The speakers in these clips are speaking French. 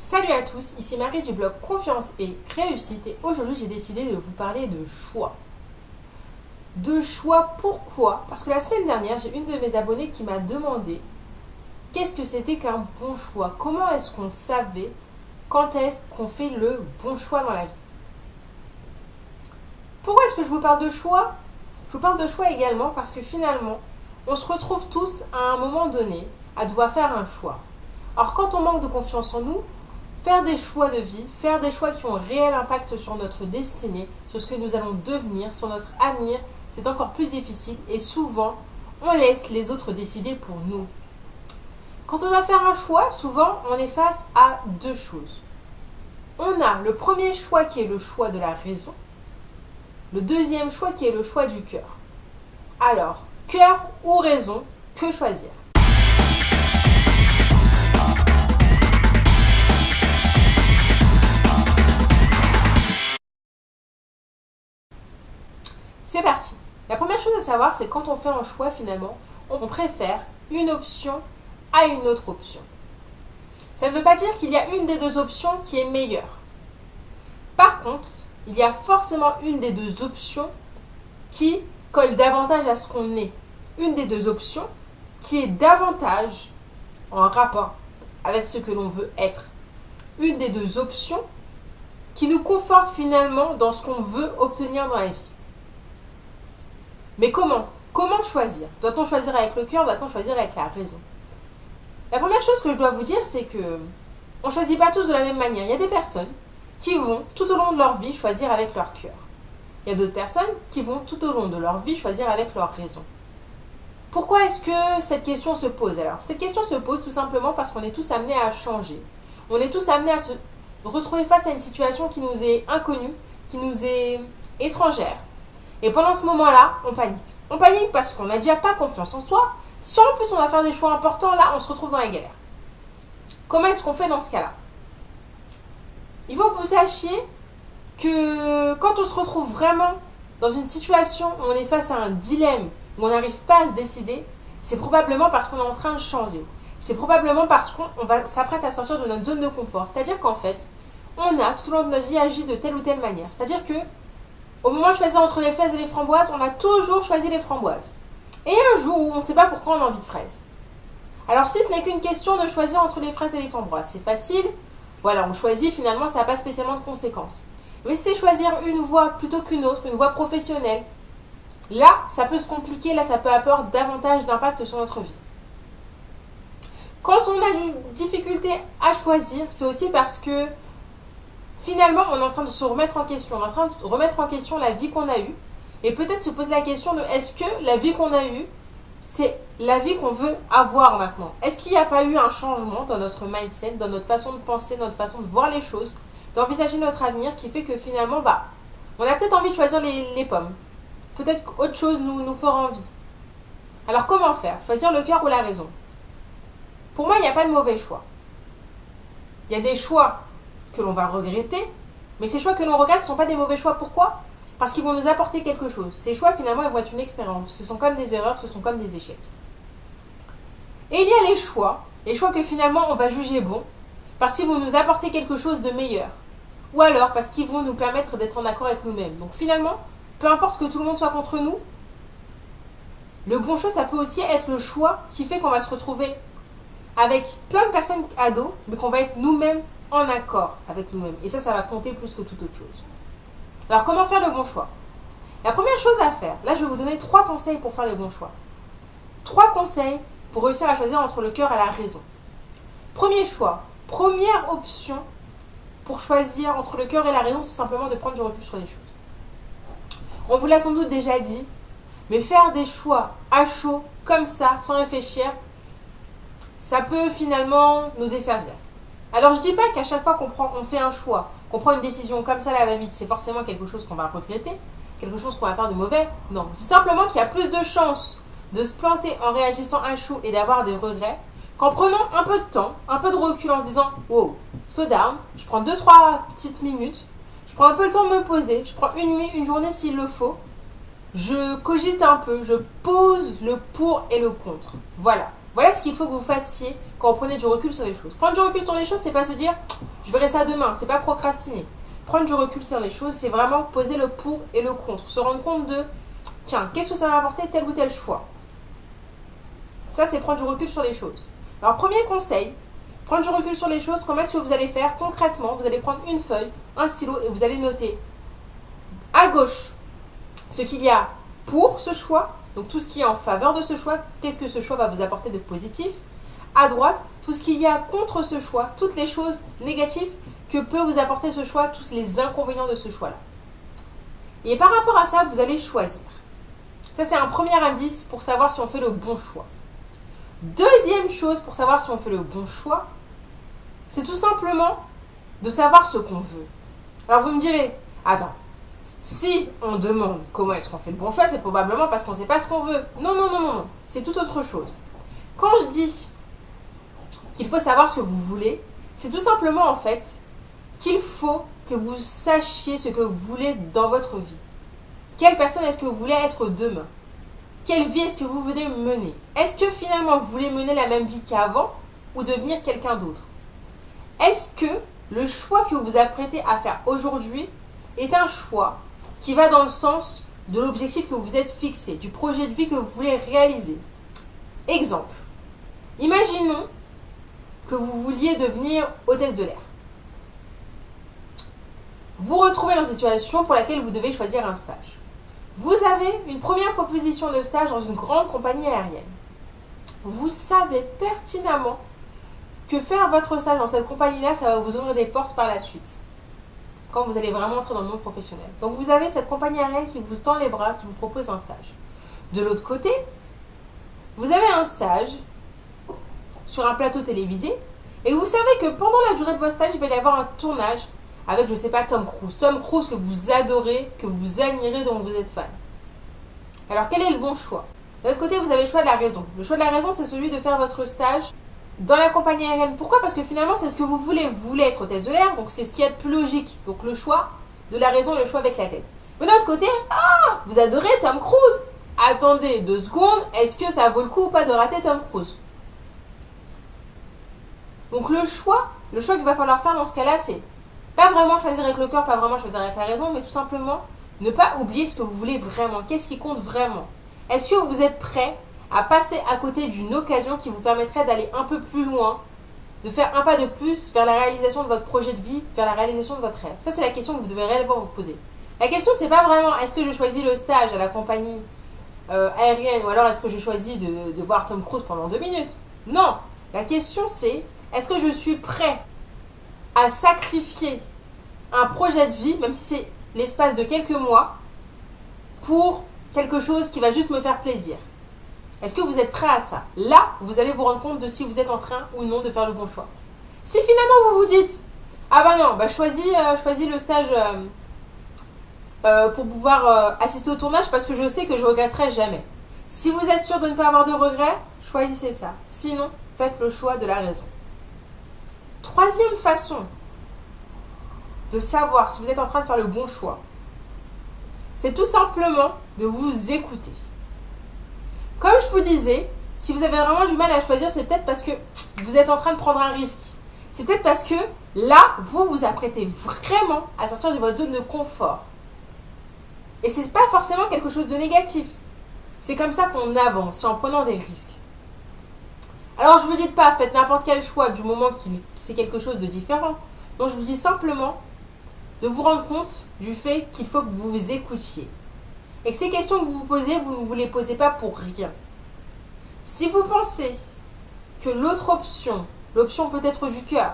Salut à tous, ici Marie du blog Confiance et Réussite et aujourd'hui j'ai décidé de vous parler de choix. De choix pourquoi? Parce que la semaine dernière j'ai une de mes abonnées qui m'a demandé qu'est-ce que c'était qu'un bon choix? Comment est-ce qu'on savait quand est-ce qu'on fait le bon choix dans la vie? Pourquoi est-ce que je vous parle de choix? Je vous parle de choix également parce que finalement on se retrouve tous à un moment donné à devoir faire un choix. Alors quand on manque de confiance en nous, faire des choix de vie, faire des choix qui ont un réel impact sur notre destinée, sur ce que nous allons devenir, sur notre avenir, c'est encore plus difficile et souvent, on laisse les autres décider pour nous. Quand on doit faire un choix, souvent, on est face à deux choses. On a le premier choix qui est le choix de la raison, le deuxième choix qui est le choix du cœur. Alors, cœur ou raison, que choisir ? C'est parti. La première chose à savoir, c'est quand on fait un choix, finalement, on préfère une option à une autre option. Ça ne veut pas dire qu'il y a une des deux options qui est meilleure. Par contre, il y a forcément une des deux options qui colle davantage à ce qu'on est. Une des deux options qui est davantage en rapport avec ce que l'on veut être. Une des deux options qui nous conforte finalement dans ce qu'on veut obtenir dans la vie. Mais comment choisir? Doit-on choisir avec le cœur? Doit-on choisir avec la raison? La première chose que je dois vous dire, c'est que on ne choisit pas tous de la même manière. Il y a des personnes qui vont tout au long de leur vie choisir avec leur cœur. Il y a d'autres personnes qui vont tout au long de leur vie choisir avec leur raison. Pourquoi est-ce que cette question se pose alors? Cette question se pose tout simplement parce qu'on est tous amenés à changer. On est tous amenés à se retrouver face à une situation qui nous est inconnue, qui nous est étrangère. Et pendant ce moment-là, on panique. On panique parce qu'on n'a déjà pas confiance en soi. Si en plus on va faire des choix importants, là, on se retrouve dans la galère. Comment est-ce qu'on fait dans ce cas-là? Il faut que vous sachiez que quand on se retrouve vraiment dans une situation où on est face à un dilemme, où on n'arrive pas à se décider, c'est probablement parce qu'on est en train de changer. C'est probablement parce qu'on s'apprête à sortir de notre zone de confort. C'est-à-dire qu'en fait, on a tout au long de notre vie agi de telle ou telle manière. C'est-à-dire que au moment de choisir entre les fraises et les framboises, on a toujours choisi les framboises. Et un jour où on ne sait pas pourquoi on a envie de fraises. Alors si ce n'est qu'une question de choisir entre les fraises et les framboises, c'est facile. Voilà, on choisit, finalement, ça n'a pas spécialement de conséquences. Mais si c'est choisir une voie plutôt qu'une autre, une voie professionnelle, là, ça peut se compliquer, là, ça peut apporter davantage d'impact sur notre vie. Quand on a une difficulté à choisir, c'est aussi parce que finalement, on est en train de se remettre en question. On est en train de remettre en question la vie qu'on a eue. Et peut-être se poser la question de est-ce que la vie qu'on a eue, c'est la vie qu'on veut avoir maintenant? Est-ce qu'il n'y a pas eu un changement dans notre mindset, dans notre façon de penser, notre façon de voir les choses, d'envisager notre avenir qui fait que finalement, on a peut-être envie de choisir les pommes. Peut-être qu'autre chose nous fera envie. Alors comment faire? Choisir le cœur ou la raison? Pour moi, il n'y a pas de mauvais choix. Il y a des choix que l'on va regretter, mais ces choix que l'on regrette ne sont pas des mauvais choix. Pourquoi? Parce qu'ils vont nous apporter quelque chose. Ces choix, finalement, ils vont être une expérience. Ce sont comme des erreurs, ce sont comme des échecs. Et il y a les choix que finalement, on va juger bons, parce qu'ils vont nous apporter quelque chose de meilleur. Ou alors, parce qu'ils vont nous permettre d'être en accord avec nous-mêmes. Donc finalement, peu importe que tout le monde soit contre nous, le bon choix, ça peut aussi être le choix qui fait qu'on va se retrouver avec plein de personnes à dos, mais qu'on va être nous-mêmes en accord avec nous-mêmes. Et ça va compter plus que toute autre chose. Alors, comment faire le bon choix? La première chose à faire, là, je vais vous donner 3 conseils pour faire le bon choix. 3 conseils pour réussir à choisir entre le cœur et la raison. Premier choix, première option pour choisir entre le cœur et la raison, c'est simplement de prendre du recul sur les choses. On vous l'a sans doute déjà dit, mais faire des choix à chaud, comme ça, sans réfléchir, ça peut finalement nous desservir. Alors je dis pas qu'à chaque fois qu'on fait un choix, qu'on prend une décision comme ça, la va-vite, c'est forcément quelque chose qu'on va regretter, quelque chose qu'on va faire de mauvais. Non, je dis simplement qu'il y a plus de chances de se planter en réagissant à chaud et d'avoir des regrets qu'en prenant un peu de temps, un peu de recul en se disant « Wow, slow down, je prends 2-3 petites minutes, je prends un peu le temps de me poser, je prends une nuit, une journée s'il le faut, je cogite un peu, je pose le pour et le contre. » Voilà ce qu'il faut que vous fassiez quand vous prenez du recul sur les choses. Prendre du recul sur les choses, c'est pas se dire je verrai ça demain, c'est pas procrastiner. Prendre du recul sur les choses, c'est vraiment poser le pour et le contre. Se rendre compte de tiens, qu'est-ce que ça va apporter tel ou tel choix. Ça, c'est prendre du recul sur les choses. Alors, premier conseil, prendre du recul sur les choses, comment est-ce que vous allez faire concrètement? Vous allez prendre une feuille, un stylo et vous allez noter à gauche ce qu'il y a pour ce choix, donc tout ce qui est en faveur de ce choix, qu'est-ce que ce choix va vous apporter de positif. À droite, tout ce qu'il y a contre ce choix, toutes les choses négatives que peut vous apporter ce choix, tous les inconvénients de ce choix-là. Et par rapport à ça, vous allez choisir. Ça, c'est un premier indice pour savoir si on fait le bon choix. Deuxième chose pour savoir si on fait le bon choix, c'est tout simplement de savoir ce qu'on veut. Alors vous me direz, attends, si on demande comment est-ce qu'on fait le bon choix, c'est probablement parce qu'on ne sait pas ce qu'on veut. Non, non, non, non, non, c'est tout autre chose. Quand je dis qu'il faut savoir ce que vous voulez, c'est tout simplement en fait qu'il faut que vous sachiez ce que vous voulez dans votre vie. Quelle personne est-ce que vous voulez être demain? Quelle vie est-ce que vous voulez mener? Est-ce que finalement vous voulez mener la même vie qu'avant ou devenir quelqu'un d'autre? Est-ce que le choix que vous vous apprêtez à faire aujourd'hui est un choix qui va dans le sens de l'objectif que vous êtes fixé, du projet de vie que vous voulez réaliser? Exemple, imaginons que vous vouliez devenir hôtesse de l'air. Vous vous retrouvez dans une situation pour laquelle vous devez choisir un stage. Vous avez une première proposition de stage dans une grande compagnie aérienne. Vous savez pertinemment que faire votre stage dans cette compagnie-là, ça va vous ouvrir des portes par la suite, quand vous allez vraiment entrer dans le monde professionnel. Donc vous avez cette compagnie aérienne qui vous tend les bras, qui vous propose un stage. De l'autre côté, vous avez un stage sur un plateau télévisé et vous savez que pendant la durée de votre stage, il va y avoir un tournage avec, je ne sais pas, Tom Cruise. Tom Cruise que vous adorez, que vous admirez, dont vous êtes fan. Alors, quel est le bon choix? De l'autre côté, vous avez le choix de la raison. Le choix de la raison, c'est celui de faire votre stage dans la compagnie aérienne. Pourquoi? Parce que finalement, c'est ce que vous voulez. Vous voulez être hôtesse de l'air, donc c'est ce qui est le plus logique. Donc, le choix de la raison, le choix avec la tête. Mais de l'autre côté, vous adorez Tom Cruise. Attendez 2 secondes, est-ce que ça vaut le coup ou pas de rater Tom Cruise? Donc, le choix qu'il va falloir faire dans ce cas-là, c'est pas vraiment choisir avec le cœur, pas vraiment choisir avec la raison, mais tout simplement ne pas oublier ce que vous voulez vraiment. Qu'est-ce qui compte vraiment? Est-ce que vous êtes prêt à passer à côté d'une occasion qui vous permettrait d'aller un peu plus loin, de faire un pas de plus vers la réalisation de votre projet de vie, vers la réalisation de votre rêve? Ça, c'est la question que vous devez réellement vous poser. La question, c'est pas vraiment est-ce que je choisis le stage à la compagnie aérienne ou alors est-ce que je choisis de voir Tom Cruise pendant 2 minutes? Non, la question c'est est-ce que je suis prêt à sacrifier un projet de vie, même si c'est l'espace de quelques mois, pour quelque chose qui va juste me faire plaisir? Est-ce que vous êtes prêt à ça? Là, vous allez vous rendre compte de si vous êtes en train ou non de faire le bon choix. Si finalement vous vous dites ah bah non, bah choisis le stage pour pouvoir assister au tournage parce que je sais que je regretterai jamais. Si vous êtes sûr de ne pas avoir de regrets, choisissez ça. Sinon, faites le choix de la raison. Troisième façon de savoir si vous êtes en train de faire le bon choix, c'est tout simplement de vous écouter. Comme je vous disais, si vous avez vraiment du mal à choisir, c'est peut-être parce que vous êtes en train de prendre un risque. C'est peut-être parce que là, vous vous apprêtez vraiment à sortir de votre zone de confort. Et c'est pas forcément quelque chose de négatif. C'est comme ça qu'on avance, c'est en prenant des risques. Alors je ne vous dis pas, faites n'importe quel choix du moment que c'est quelque chose de différent. Donc je vous dis simplement de vous rendre compte du fait qu'il faut que vous vous écoutiez. Et que ces questions que vous vous posez, vous ne vous les posez pas pour rien. Si vous pensez que l'autre option, l'option peut-être du cœur,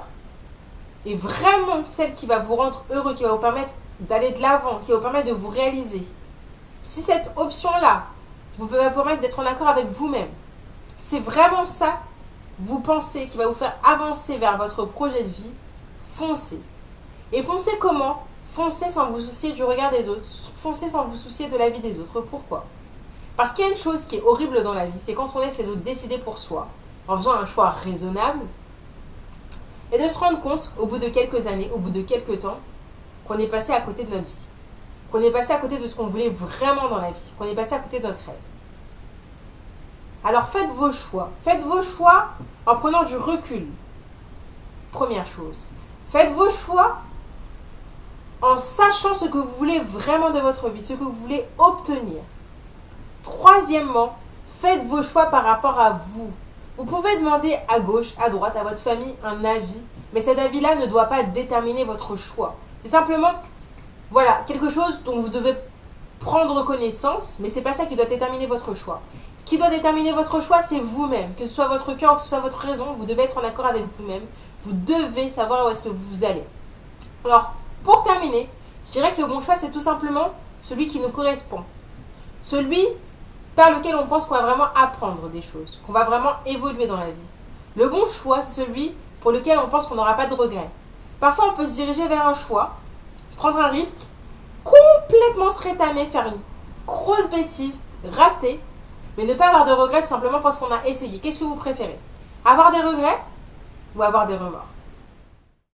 est vraiment celle qui va vous rendre heureux, qui va vous permettre d'aller de l'avant, qui va vous permettre de vous réaliser, si cette option-là vous va vous permettre d'être en accord avec vous-même, c'est vraiment ça, vous pensez, qui va vous faire avancer vers votre projet de vie, foncez. Et foncez comment? Foncez sans vous soucier du regard des autres. Foncez sans vous soucier de la vie des autres. Pourquoi? Parce qu'il y a une chose qui est horrible dans la vie, c'est quand on laisse les autres décider pour soi, en faisant un choix raisonnable, et de se rendre compte, au bout de quelques années, au bout de quelques temps, qu'on est passé à côté de notre vie. Qu'on est passé à côté de ce qu'on voulait vraiment dans la vie. Qu'on est passé à côté de notre rêve. Alors faites vos choix. Faites vos choix en prenant du recul. Première chose. Faites vos choix en sachant ce que vous voulez vraiment de votre vie, ce que vous voulez obtenir. Troisièmement, faites vos choix par rapport à vous. Vous pouvez demander à gauche, à droite, à votre famille un avis, mais cet avis-là ne doit pas déterminer votre choix. C'est simplement, voilà, quelque chose dont vous devez prendre connaissance, mais ce n'est pas ça qui doit déterminer votre choix. Ce qui doit déterminer votre choix, c'est vous-même. Que ce soit votre cœur, que ce soit votre raison, vous devez être en accord avec vous-même. Vous devez savoir où est-ce que vous allez. Alors, pour terminer, je dirais que le bon choix, c'est tout simplement celui qui nous correspond. Celui par lequel on pense qu'on va vraiment apprendre des choses, qu'on va vraiment évoluer dans la vie. Le bon choix, c'est celui pour lequel on pense qu'on n'aura pas de regrets. Parfois, on peut se diriger vers un choix, prendre un risque, complètement se rétamer, faire une grosse bêtise, rater, mais ne pas avoir de regrets tout simplement parce qu'on a essayé. Qu'est-ce que vous préférez? Avoir des regrets ou avoir des remords?